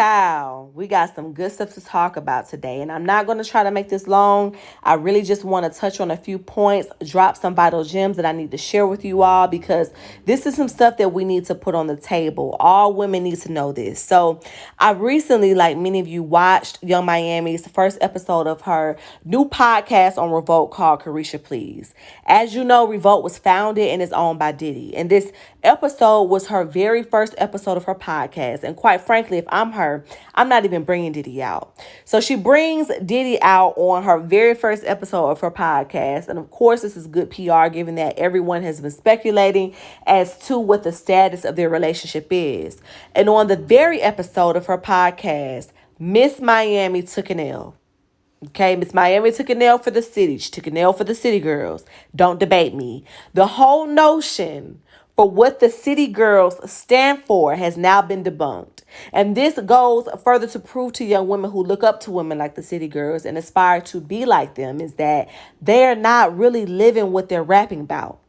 Child, we got some good stuff to talk about today, and I'm not going to try to make this long. I really just want to touch on a few points, drop some vital gems that I need to share with you all because this is some stuff that we need to put on the table. All women need to know this. So, I recently, like many of you, watched Young Miami's first episode of her new podcast on Revolt called Carisha Please. As you know, Revolt was founded and is owned by Diddy, and this episode was her very first episode of her podcast. And quite frankly, if I'm her, I'm not even bringing Diddy out. So she brings Diddy out on her very first episode of her podcast. And of course, this is good PR given that everyone has been speculating as to what the status of their relationship is. And on the very episode of her podcast, Miss Miami took an L. Okay, Miss Miami took an L for the city. She took an L for the city girls. Don't debate me. The whole notion for what the city girls stand for has now been debunked. And this goes further to prove to young women who look up to women like the city girls and aspire to be like them is that they're not really living what they're rapping about,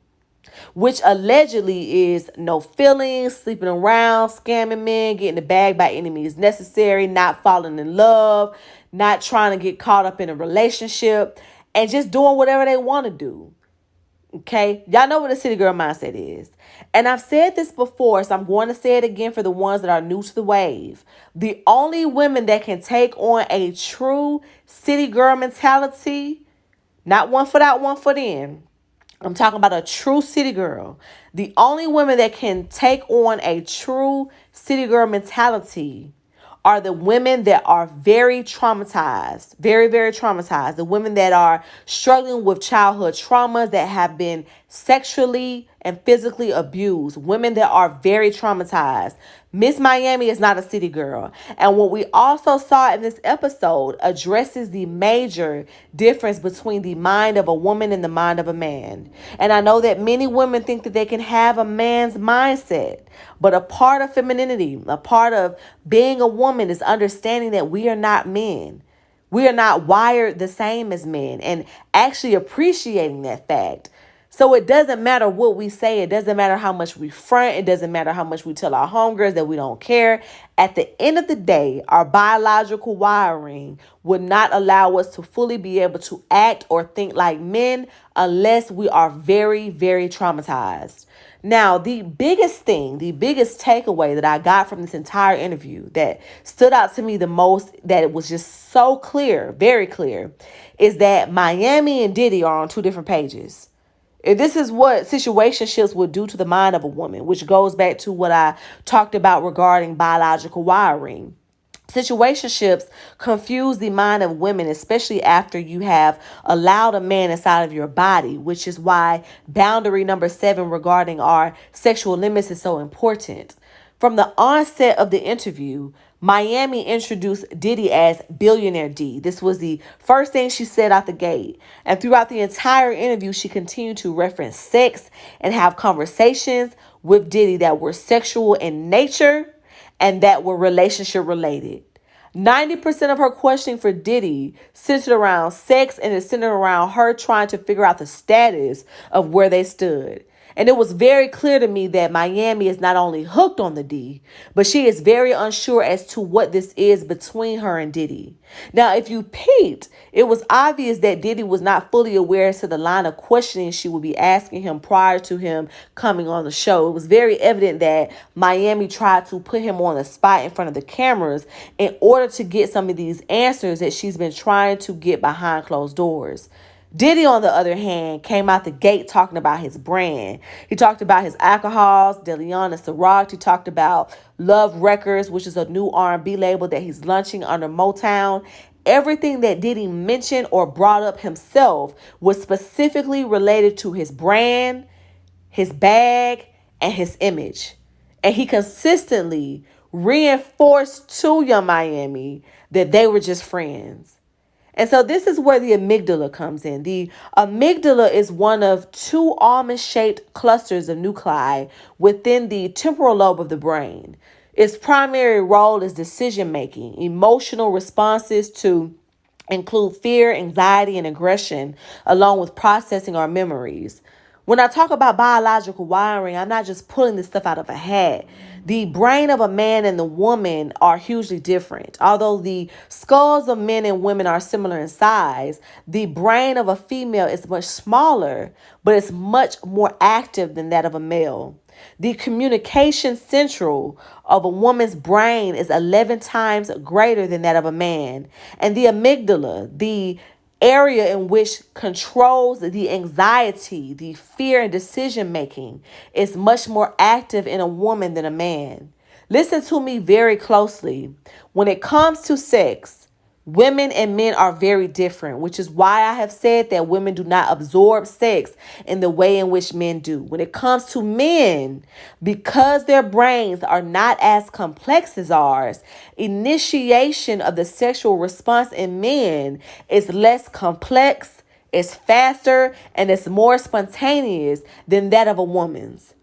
which allegedly is no feelings, sleeping around, scamming men, getting the bag by any means necessary, not falling in love, not trying to get caught up in a relationship, and just doing whatever they want to do. Okay, y'all know what a city girl mindset is. And I've said this before, so I'm going to say it again for the ones that are new to the wave. The only women that can take on a true city girl mentality, not one foot out, one foot in. I'm talking about a true city girl. The only women that can take on a true city girl mentality are the women that are very traumatized, very, very traumatized. The women that are struggling with childhood traumas, that have been sexually and physically abused, women that are very traumatized. Miss Miami is not a city girl. And what we also saw in this episode addresses the major difference between the mind of a woman and the mind of a man. And I know that many women think that they can have a man's mindset, but a part of femininity, a part of being a woman is understanding that we are not men. We are not wired the same as men, and actually appreciating that fact. So it doesn't matter what we say. It doesn't matter how much we front. It doesn't matter how much we tell our homegirls that we don't care. At the end of the day, our biological wiring would not allow us to fully be able to act or think like men unless we are very, very traumatized. Now, the biggest takeaway that I got from this entire interview that stood out to me the most, that it was just so clear, very clear, is that Miami and Diddy are on two different pages. If this is what situationships would do to the mind of a woman, which goes back to what I talked about regarding biological wiring. Situationships confuse the mind of women, especially after you have allowed a man inside of your body, which is why boundary number 7 regarding our sexual limits is so important. From the onset of the interview, Miami introduced Diddy as Billionaire D. This was the first thing she said out the gate. And throughout the entire interview, she continued to reference sex and have conversations with Diddy that were sexual in nature and that were relationship related. 90% of her questioning for Diddy centered around sex, and it centered around her trying to figure out the status of where they stood. And it was very clear to me that Miami is not only hooked on the D, but she is very unsure as to what this is between her and Diddy. Now, if you peeped, it was obvious that Diddy was not fully aware as to the line of questioning she would be asking him prior to him coming on the show. It was very evident that Miami tried to put him on the spot in front of the cameras in order to get some of these answers that she's been trying to get behind closed doors. Diddy, on the other hand, came out the gate talking about his brand. He talked about his alcohols, DeLeon and Ciroc. He talked about Love Records, which is a new R&B label that he's launching under Motown. Everything that Diddy mentioned or brought up himself was specifically related to his brand, his bag, and his image. And he consistently reinforced to Young Miami that they were just friends. And so this is where the amygdala comes in. The amygdala is one of 2 almond-shaped clusters of nuclei within the temporal lobe of the brain. Its primary role is decision-making, emotional responses to include fear, anxiety, and aggression, along with processing our memories. When I talk about biological wiring, I'm not just pulling this stuff out of a hat. The brain of a man and the woman are hugely different. Although the skulls of men and women are similar in size, the brain of a female is much smaller, but it's much more active than that of a male. The communication central of a woman's brain is 11 times greater than that of a man. And the amygdala, the area in which controls the anxiety, the fear, and decision making, is much more active in a woman than a man. Listen to me very closely. When it comes to sex, women and men are very different, which is why I have said that women do not absorb sex in the way in which men do. When it comes to men, because their brains are not as complex as ours, initiation of the sexual response in men is less complex, it's faster, and it's more spontaneous than that of a woman's.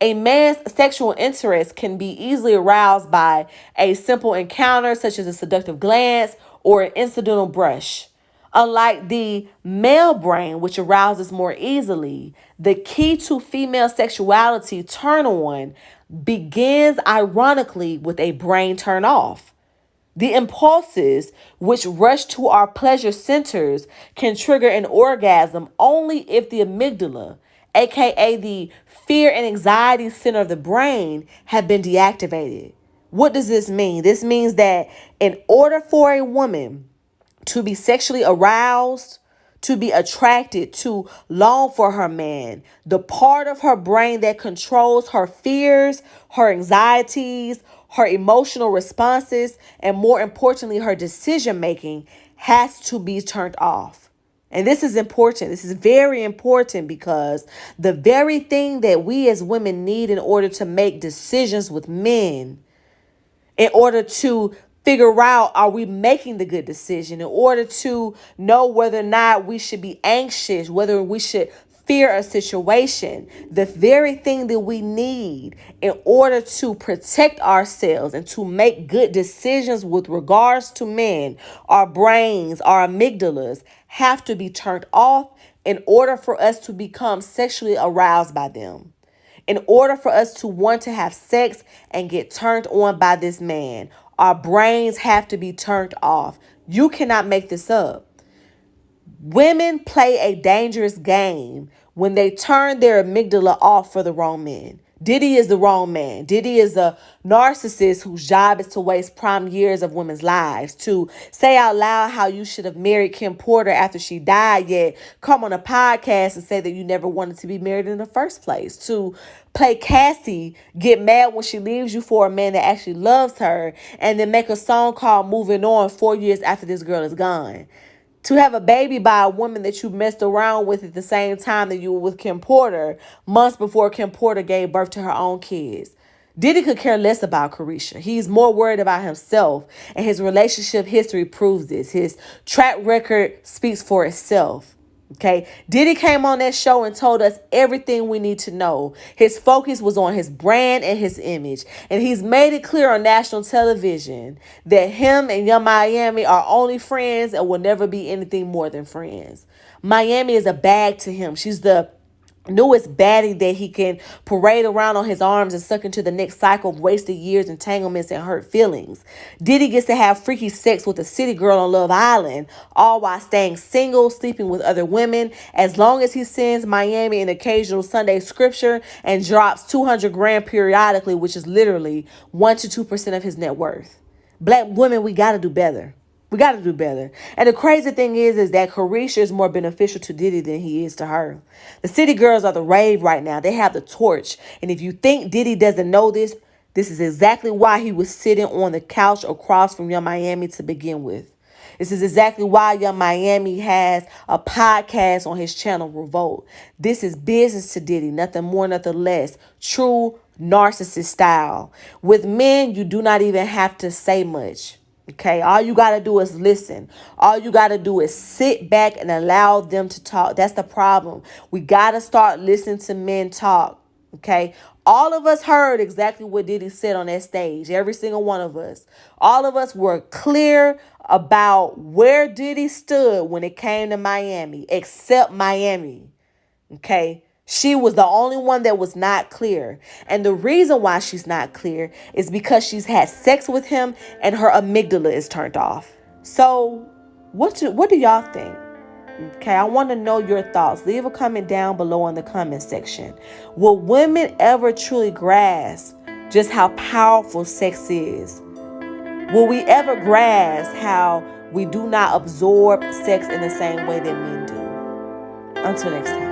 A man's sexual interest can be easily aroused by a simple encounter, such as a seductive glance or an incidental brush. Unlike the male brain, which arouses more easily, the key to female sexuality turn on begins ironically with a brain turn off. The impulses which rush to our pleasure centers can trigger an orgasm only if the amygdala, aka the fear and anxiety center of the brain, have been deactivated. What does this mean? This means that in order for a woman to be sexually aroused, to be attracted, to long for her man, the part of her brain that controls her fears, her anxieties, her emotional responses, and more importantly, her decision making has to be turned off. And this is important. This is very important because the very thing that we as women need in order to make decisions with men, in order to figure out, are we making the good decision, in order to know whether or not we should be anxious, whether we should fear a situation, the very thing that we need in order to protect ourselves and to make good decisions with regards to men, our brains, our amygdalas have to be turned off in order for us to become sexually aroused by them. In order for us to want to have sex and get turned on by this man, our brains have to be turned off. You cannot make this up. Women play a dangerous game when they turn their amygdala off for the wrong men. Diddy is the wrong man. Diddy is a narcissist whose job is to waste prime years of women's lives, to say out loud how you should have married Kim Porter after she died, yet come on a podcast and say that you never wanted to be married in the first place, to play Cassie, get mad when she leaves you for a man that actually loves her, and then make a song called Moving On 4 years after this girl is gone. To have a baby by a woman that you messed around with at the same time that you were with Kim Porter, months before Kim Porter gave birth to her own kids. Diddy could care less about Carisha. He's more worried about himself, and his relationship history proves this. His track record speaks for itself. Okay, Diddy came on that show and told us everything we need to know. His focus was on his brand and his image. And he's made it clear on national television that him and Young Miami are only friends and will never be anything more than friends. Miami is a bag to him. She's the newest baddie that he can parade around on his arms and suck into the next cycle of wasted years, entanglements, and hurt feelings. Diddy gets to have freaky sex with a city girl on Love Island, all while staying single, sleeping with other women, as long as he sends Miami an occasional Sunday scripture and drops 200 grand periodically, which is literally 1 to 2% of his net worth. Black women, we got to do better. We got to do better. And the crazy thing is that Carisha is more beneficial to Diddy than he is to her. The city girls are the rave right now. They have the torch. And if you think Diddy doesn't know this, this is exactly why he was sitting on the couch across from Young Miami to begin with. This is exactly why Young Miami has a podcast on his channel, Revolt. This is business to Diddy, nothing more, nothing less. True narcissist style. With men, you do not even have to say much. Okay, all you got to do is listen. All you got to do is sit back and allow them to talk. That's the problem. We got to start listening to men talk. Okay, all of us heard exactly what Diddy said on that stage. Every single one of us. All of us were clear about where Diddy stood when it came to Miami, except Miami. Okay, She was the only one that was not clear. And the reason why she's not clear is because she's had sex with him and her amygdala is turned off. So what do y'all think? Okay, I want to know your thoughts. Leave a comment down below in the comment section. Will women ever truly grasp just how powerful sex is? Will we ever grasp how we do not absorb sex in the same way that men do? Until next time.